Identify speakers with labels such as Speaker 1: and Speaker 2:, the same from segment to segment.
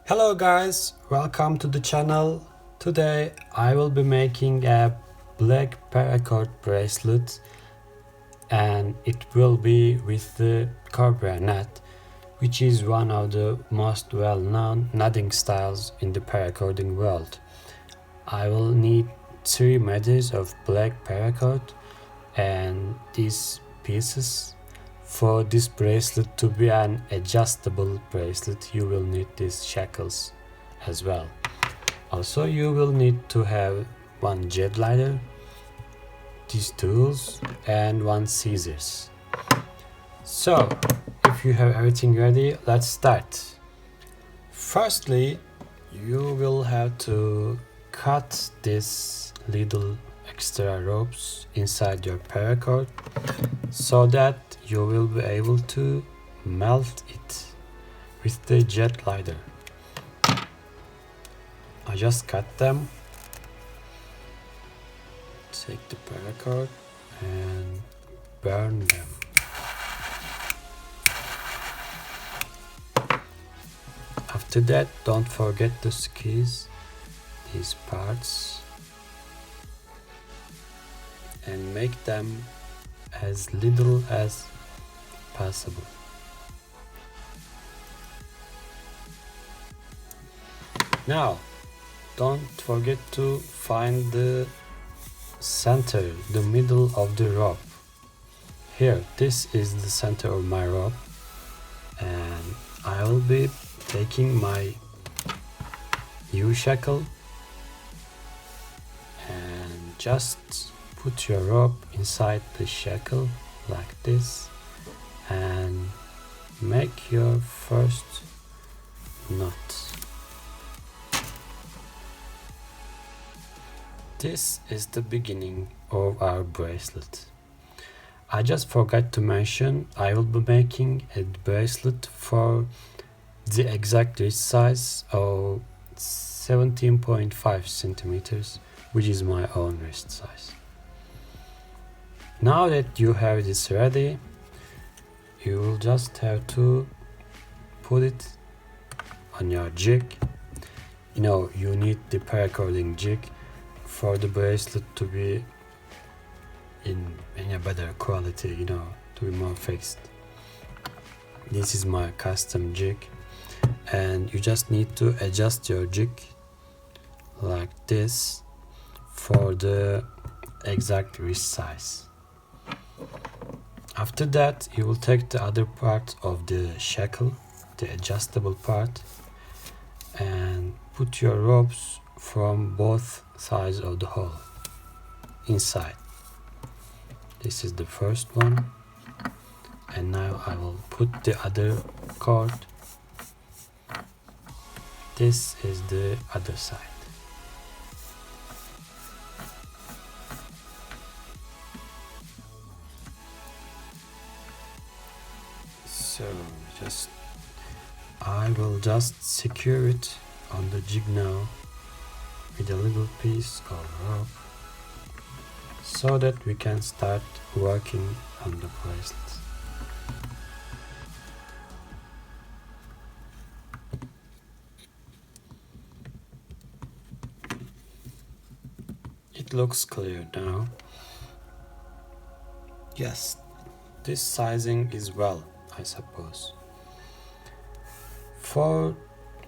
Speaker 1: Hello guys, welcome to the channel. Today I will be making a black paracord bracelet and it will be with the Cobra knot, which is one of the most well-known knotting styles in the paracording world. I will need 3 meters of black paracord and these pieces. For this bracelet to be an adjustable bracelet, you will need these shackles as well. Also, you will need to have one jet lighter, these tools, and one scissors. So, if you have everything ready, let's start. Firstly, you will have to cut these little extra ropes inside your paracord so that you will be able to melt it with the jet lighter. I just cut them. Take the paracord and burn them. After that, don't forget to squeeze these parts and make them as little as possible. Now, don't forget to find the center, the middle of the rope. Here, this is the center of my rope, and I will be taking my U-shackle and just put your rope inside the shackle like this and make your first knot. This is the beginning of our bracelet. I just forgot to mention I will be making a bracelet for the exact wrist size of 17.5 centimeters, which is my own wrist size. Now that you have this ready, you will just have to put it on your jig. You need the paracording jig for the bracelet to be in a better quality, to be more fixed. This is my custom jig, and you just need to adjust your jig like this for the exact wrist size. After that, you will take the other part of the shackle, the adjustable part, and put your ropes from both sides of the hole inside. This is the first one, and now I will put the other cord. This is the other side. So I will just secure it on the jig now with a little piece of rope so that we can start working on the bracelet. It looks clear now. Yes, this sizing is well, I suppose.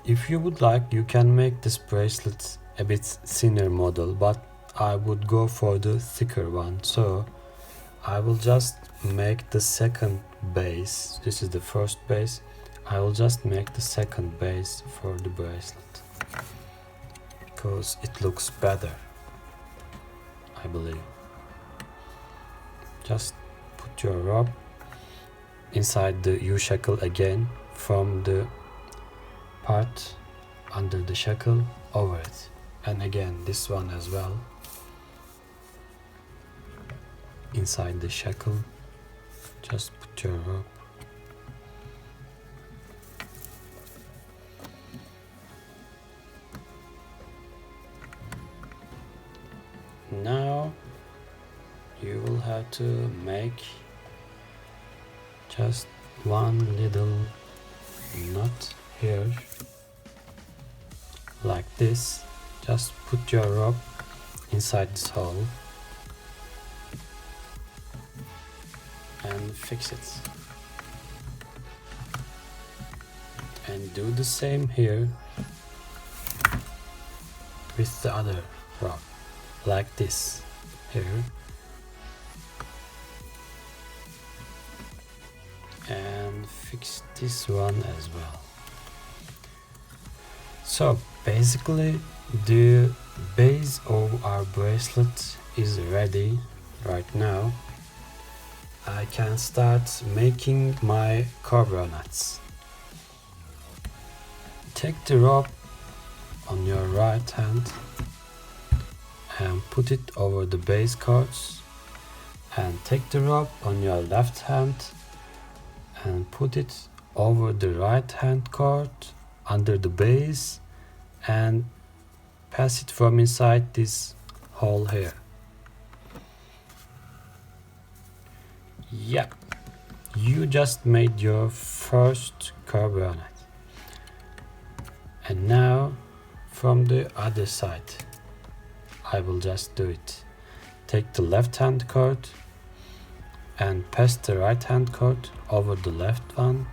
Speaker 1: If you would like, you can make this bracelet a bit thinner model, but I would go for the thicker one. So I will just make the second base. This is the first base. I will just make the second base for the bracelet because it looks better, I believe. Just put your rope inside the U-shackle again from the part under the shackle over it, and again this one as well inside the shackle. Just put your rope. Now you will have to make just one little knot here like this. Just put your rope inside this hole and fix it. And do the same here with the other rope, like this here. And fix this one as well. So basically the base of our bracelet is ready right now. I can start making my Cobra knots. Take the rope on your right hand and put it over the base cords, and take the rope on your left hand and put it over the right hand cord under the base and pass it from inside this hole here. Yeah, you just made your first Cobra knot. And now from the other side I will just do it. Take the left hand cord and pass the right hand cord over the left one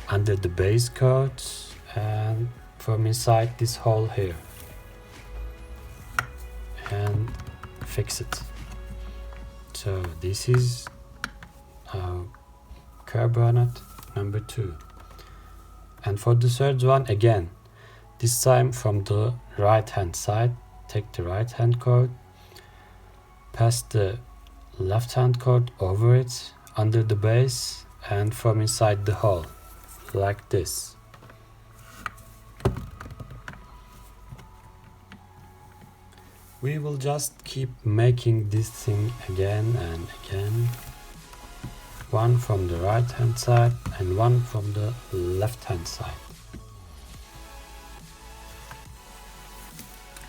Speaker 1: under the base cord and from inside this hole here, and fix it. So this is our Cobra knot number 2. And for the third one again, this time from the right hand side, take the right hand cord, pass the left hand cord over it under the base and from inside the hole, like this. We will just keep making this thing again and again. One from the right hand side and one from the left hand side.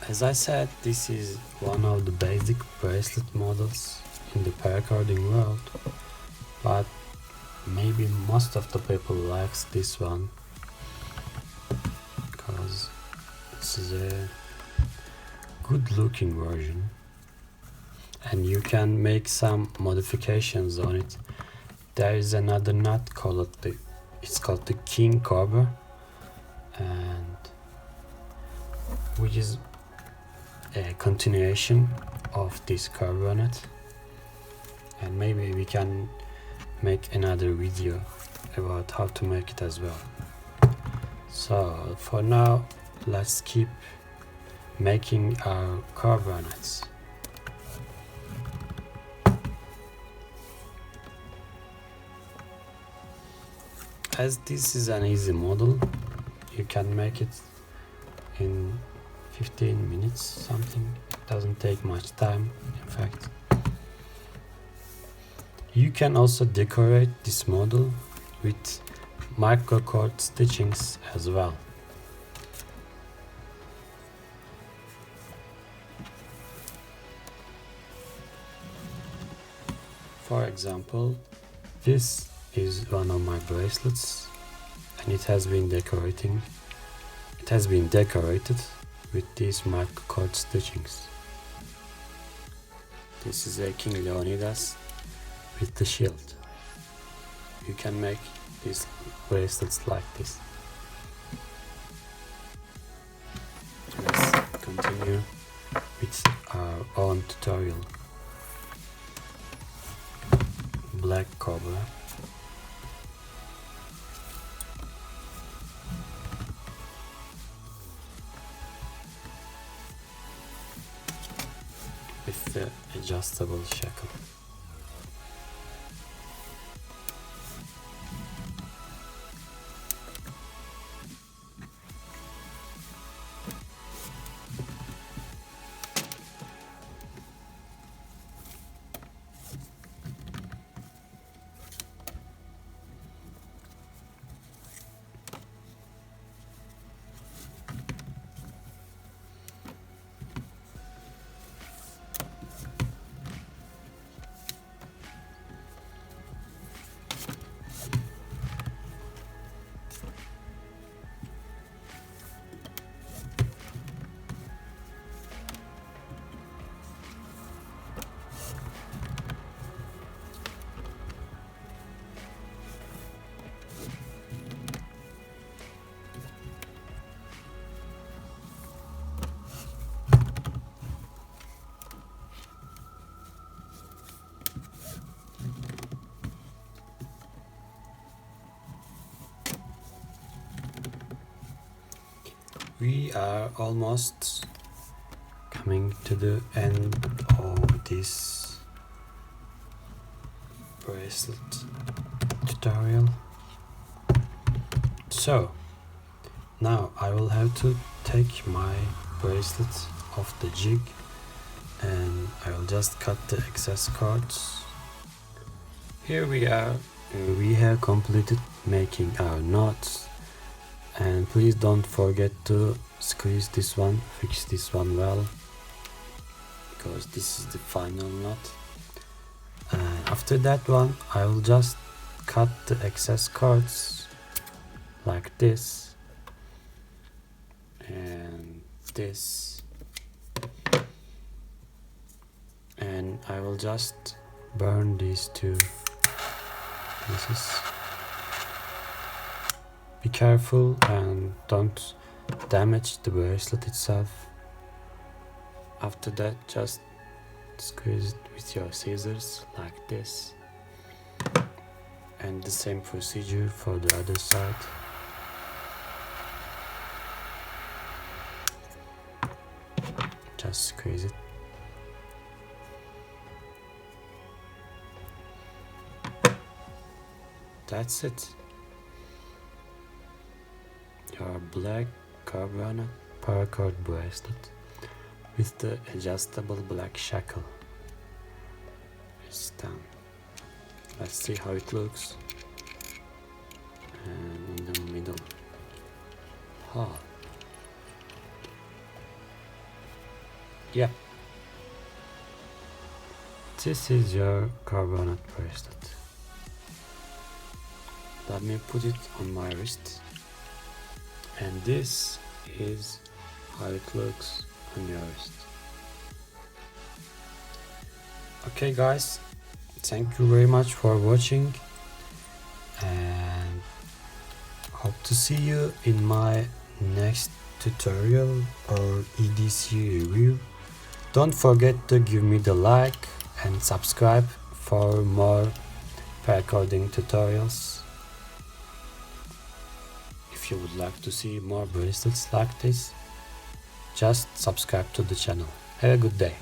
Speaker 1: As I said, this is one of the basic bracelet models in the paracording world, but maybe most of the people likes this one because this is a good looking version and you can make some modifications on it. There is another knot called it's called the King Cobra, and which is a continuation of this Cobra knot, and maybe we can make another video about how to make it as well. So for now, let's keep making our Cobra knots. As this is an easy model, you can make it in 15 minutes something. It doesn't take much time, in fact. You can also decorate this model with microcord stitchings as well. For example, this is one of my bracelets and it has been decorated with these microcord stitchings. This is a King Leonidas with the shield. You can make these bracelets like this. Let's continue with our own tutorial. Black Cobra. With the adjustable shackle. We are almost coming to the end of this bracelet tutorial. So now I will have to take my bracelet off the jig and I will just cut the excess cords. Here we are. We have completed making our knots, and please don't forget to squeeze this one, fix this one well, because this is the final knot. And after that one I will just cut the excess cords like this and this, and I will just burn these two pieces. Be careful and don't damage the bracelet itself. After that, just squeeze it with your scissors like this, and the same procedure for the other side. Just squeeze it. That's it. Your black Cobra Paracord bracelet with the adjustable black shackle is done. Let's see how it looks. And in the middle. Yeah. This is your Cobra bracelet. Let me put it on my wrist, and this is how it looks on your wrist. Okay guys, thank you very much for watching, and hope to see you in my next tutorial or EDC review. Don't forget to give me the like and subscribe for more paracording tutorials. If you would like to see more bracelets like this, just subscribe to the channel. Have a good day.